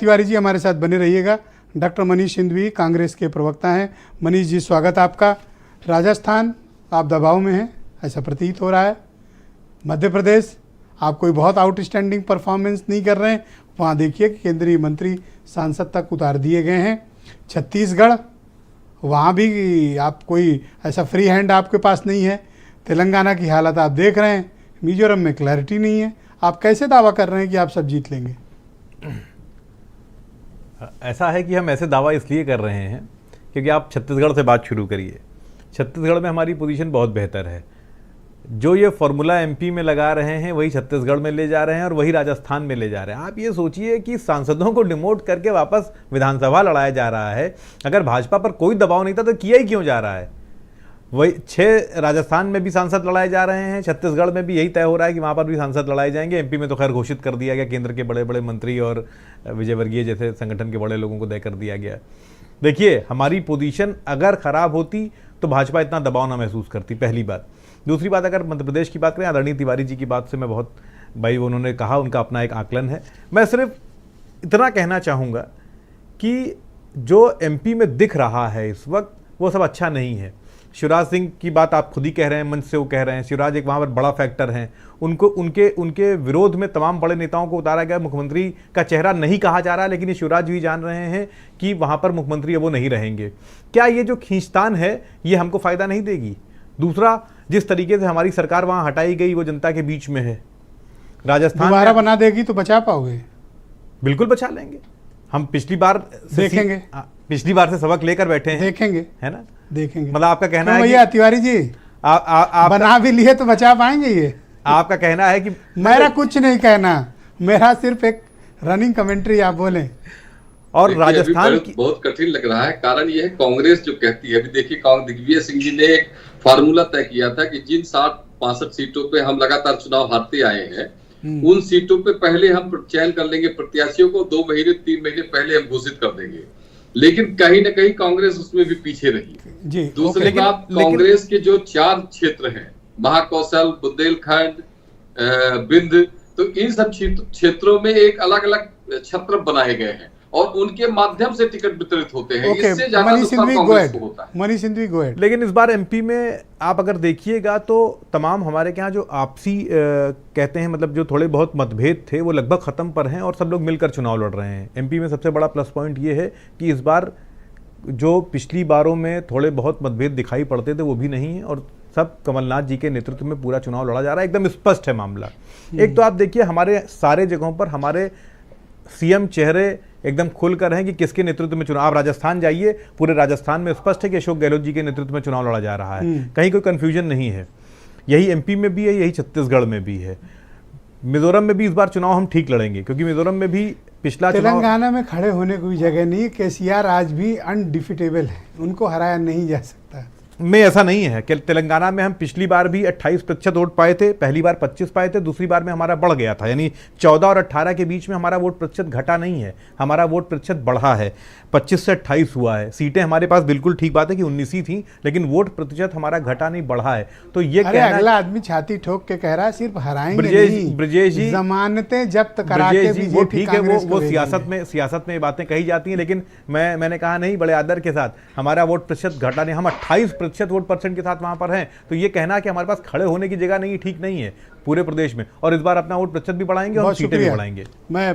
तिवारी जी हमारे साथ बने रहिएगा। डॉक्टर मनीष सिंधवी कांग्रेस के प्रवक्ता हैं। मनीष जी स्वागत आपका। राजस्थान आप दबाव में हैं ऐसा प्रतीत हो रहा है। मध्य प्रदेश आप कोई बहुत आउटस्टैंडिंग परफॉर्मेंस नहीं कर रहे हैं, वहाँ देखिए कि केंद्रीय मंत्री सांसद तक उतार दिए गए हैं। छत्तीसगढ़ वहाँ भी आप कोई ऐसा फ्री हैंड आपके पास नहीं है। तेलंगाना की हालत आप देख रहे हैं। मिजोरम में क्लैरिटी नहीं है। आप कैसे दावा कर रहे हैं कि आप सब जीत लेंगे? ऐसा है कि हम ऐसे दावा इसलिए कर रहे हैं क्योंकि आप छत्तीसगढ़ से बात शुरू करिए। छत्तीसगढ़ में हमारी पोजीशन बहुत बेहतर है। जो ये फॉर्मूला एमपी में लगा रहे हैं वही छत्तीसगढ़ में ले जा रहे हैं और वही राजस्थान में ले जा रहे हैं। आप ये सोचिए कि सांसदों को डिमोट करके वापस विधानसभा लड़ाया जा रहा है। अगर भाजपा पर कोई दबाव नहीं था तो किया ही क्यों जा रहा है? वही 6 राजस्थान में भी सांसद लड़ाए जा रहे हैं, छत्तीसगढ़ में भी यही तय हो रहा है कि वहाँ पर भी सांसद लड़ाए जाएंगे। एमपी में तो खैर घोषित कर दिया गया, केंद्र के बड़े बड़े मंत्री और विजयवर्गीय जैसे संगठन के बड़े लोगों को तय कर दिया गया। देखिए, हमारी पोजीशन अगर खराब होती तो भाजपा इतना दबाव ना महसूस करती, पहली बात। दूसरी बात, अगर मध्य प्रदेश की बात करें, आदरणीय तिवारी जी की बात से मैं बहुत भाई उन्होंने कहा, उनका अपना एक आकलन है। मैं सिर्फ इतना कहना चाहूँगा कि जो एमपी में दिख रहा है इस वक्त वो सब अच्छा नहीं है। शिवराज सिंह की बात आप खुद ही कह रहे हैं, मंच से वो कह रहे हैं। शिवराज एक वहाँ पर बड़ा फैक्टर हैं। उनको उनके विरोध में तमाम बड़े नेताओं को उतारा गया। मुख्यमंत्री का चेहरा नहीं कहा जा रहा, लेकिन ये शिवराज भी जान रहे हैं कि वहाँ पर मुख्यमंत्री अब वो नहीं रहेंगे। क्या ये जो खींचतान है ये हमको फ़ायदा नहीं देगी? दूसरा, जिस तरीके से हमारी सरकार वहाँ हटाई गई वो जनता के बीच में है। राजस्थान दोबारा बना देगी तो बचा पाओगे? बिल्कुल बचा लेंगे। हम पिछली बार देखेंगे, पिछली बार से सबक लेकर बैठे हैं। देखेंगे, है ना? देखेंगे। मतलब आपका कहना है भैया तिवारी जी बना भी लिए तो बचा पाएंगे? ये आपका कहना है कि मेरा कुछ नहीं कहना, मेरा सिर्फ एक रनिंग कमेंट्री आप बोले। और राजस्थान की बहुत कठिन लग रहा है। कारण ये है, कांग्रेस जो कहती है, अभी देखिए दिग्विजय सिंह जी ने एक फार्मूला तय किया था कि जिन 60-65 सीटों पे हम लगातार चुनाव हारते आए हैं उन सीटों पे पहले हम चयन कर लेंगे प्रत्याशियों को, 2 महीने 3 महीने पहले हम घोषित कर देंगे। लेकिन कहीं ना कहीं कांग्रेस उसमें भी पीछे रही जी। दूसरी बात, कांग्रेस के जो 4 क्षेत्र हैं, महाकौशल, बुंदेलखंड, बिंद, तो इन सब क्षेत्रों में एक अलग अलग छत्र बनाए गए हैं और उनके माध्यम से टिकट वितरित होते हैं। इससे ज्यादा नुकसान कांग्रेस को होता है। Manish Sindhvi go ahead. लेकिन इस बार एमपी में आप अगर देखिएगा तो तमाम हमारे यहाँ जो आपसी कहते हैं, मतलब जो थोड़े बहुत मतभेद थे वो लगभग खत्म पर हैं और सब लोग मिलकर चुनाव लड़ रहे हैं। एमपी में सबसे बड़ा प्लस पॉइंट ये है कि इस बार जो पिछली बारों में थोड़े बहुत मतभेद दिखाई पड़ते थे वो भी नहीं है और सब कमलनाथ जी के नेतृत्व में पूरा चुनाव लड़ा जा रहा है। एकदम स्पष्ट है मामला। एक तो आप देखिए, हमारे सारे जगहों पर हमारे सीएम चेहरे एकदम खुलकर हैं कि किसके नेतृत्व में चुनाव। आप राजस्थान जाइए, पूरे राजस्थान में स्पष्ट है कि अशोक गहलोत जी के नेतृत्व में चुनाव लड़ा जा रहा है। कहीं कोई कंफ्यूजन नहीं है। यही एमपी में भी है, यही छत्तीसगढ़ में भी है। मिजोरम में भी इस बार चुनाव हम ठीक लड़ेंगे क्योंकि मिजोरम में भी पिछला तेलंगाना में खड़े होने की जगह नहीं। केसीआर आज भी अनडिफिटेबल है, उनको हराया नहीं जा सकता। में ऐसा नहीं है कि तेलंगाना में हम पिछली बार भी 28% वोट पाए थे, पहली बार 25 पाए थे, दूसरी बार में हमारा बढ़ गया था। यानी 14 और 18 के बीच में हमारा वोट प्रतिशत घटा नहीं है, हमारा वोट प्रतिशत बढ़ा है। 25 से 28 हुआ है। सीटें हमारे पास बिल्कुल ठीक बात है कि 19 ही थी, लेकिन वोट प्रतिशत हमारा घटा नहीं बढ़ा है। तो ये अगला आदमी छाती ठोक के कह रहा है सिर्फ हराएंगे नहीं, ब्रजेश जी जमानतें जब्त करा के वो ठीक है, वो सियासत में बातें कही जाती हैं, लेकिन मैंने कहा नहीं, बड़े आदर के साथ हमारा वोट प्रतिशत घटा नहीं, हम 28% वोट परसेंट के साथ वहां पर हैं। तो ये कहना कि हमारे पास खड़े होने की जगह नहीं, ठीक नहीं है पूरे प्रदेश में। और इस बार अपना वोट प्रतिशत भी बढ़ाएंगे और सीटें भी बढ़ाएंगे। मैं